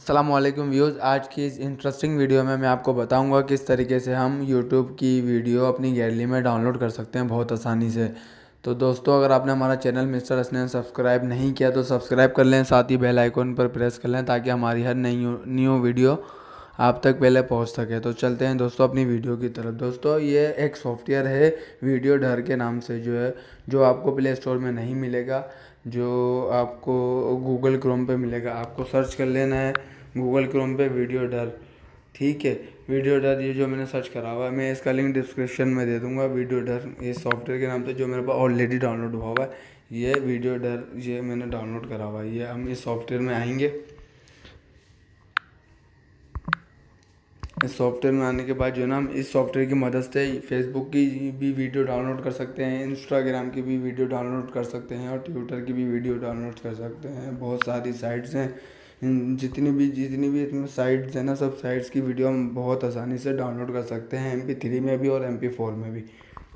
अस्सलामुअलैकुम व्यूज़। आज की इस इंटरेस्टिंग वीडियो में मैं आपको बताऊंगा किस तरीके से हम यूट्यूब की वीडियो अपनी गैलरी में डाउनलोड कर सकते हैं बहुत आसानी से। तो दोस्तों, अगर आपने हमारा चैनल मिस्टर हसनैन सब्सक्राइब नहीं किया तो सब्सक्राइब कर लें, साथ ही बेल आइकन पर प्रेस कर लें ताकि हमारी हर नई न्यू वीडियो आप तक पहले पहुंच सके। तो चलते हैं दोस्तों अपनी वीडियो की तरफ। दोस्तों, ये एक सॉफ्टवेयर है वीडियोडर के नाम से, जो आपको प्ले स्टोर में नहीं मिलेगा, जो आपको गूगल क्रोम पे मिलेगा। आपको सर्च कर लेना है गूगल क्रोम पे वीडियोडर। ठीक है, वीडियोडर ये जो मैंने सर्च करा हुआ है, मैं इसका लिंक डिस्क्रिप्शन में दे दूंगा। वीडियोडर इस सॉफ्टवेयर के नाम से जो मेरे पास ऑलरेडी डाउनलोड हुआ हुआ है, ये वीडियोडर ये मैंने डाउनलोड करा हुआ है। ये हम इस सॉफ्टवेयर में आएंगे। इस सॉफ्टवेयर में आने के बाद जो है ना, हम इस सॉफ्टवेयर की मदद से फेसबुक की भी वीडियो डाउनलोड कर सकते हैं, इंस्टाग्राम की भी वीडियो डाउनलोड कर सकते हैं और ट्विटर की भी वीडियो डाउनलोड कर सकते हैं। बहुत सारी साइट्स हैं, जितनी भी इसमें साइट्स हैं ना, सब साइट्स की वीडियो हम बहुत आसानी से डाउनलोड कर सकते हैं, MP3 में भी और MP4 में भी।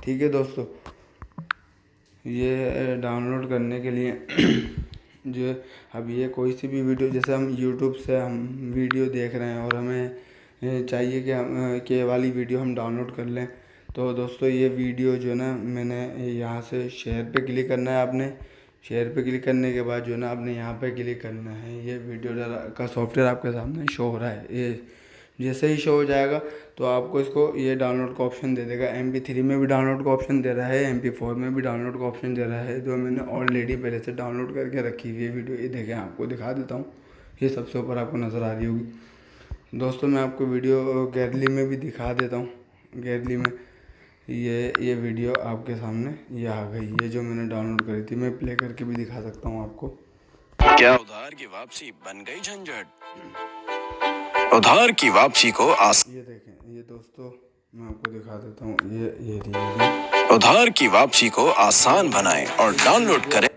ठीक है दोस्तों, ये डाउनलोड करने के लिए जो अब ये कोई सी भी वीडियो, जैसे हम यूट्यूब से हम वीडियो देख रहे हैं और हमें चाहिए कि हम के वाली वीडियो हम डाउनलोड कर लें, तो दोस्तों ये वीडियो जो है ना, मैंने यहाँ से शेयर पे क्लिक करना है। आपने शेयर पे क्लिक करने के बाद जो है ना, आपने यहाँ पे क्लिक करना है। ये वीडियो का सॉफ्टवेयर आपके सामने शो हो रहा है। ये जैसे ही शो हो जाएगा तो आपको इसको ये डाउनलोड का ऑप्शन दे देगा। MP3 में भी डाउनलोड का ऑप्शन दे रहा है, MP4 में भी डाउनलोड का ऑप्शन दे रहा है, जो मैंने ऑलरेडी पहले से डाउनलोड करके रखी हुई है वीडियो। ये देखें, आपको दिखा देता हूँ। ये सबसे ऊपर आपको नज़र आ रही होगी। दोस्तों, मैं आपको वीडियो गैलरी में भी दिखा देता हूँ। गैलरी में ये वीडियो आपके सामने ये आ गई, ये जो मैंने डाउनलोड करी थी। मैं प्ले करके भी दिखा सकता हूँ आपको। क्या उधार की वापसी बन गई झंझट? उधार की वापसी को ये देखें, ये दोस्तों मैं आपको दिखा देता हूँ। ये उधार की वापसी को आसान बनाएं और डाउनलोड करें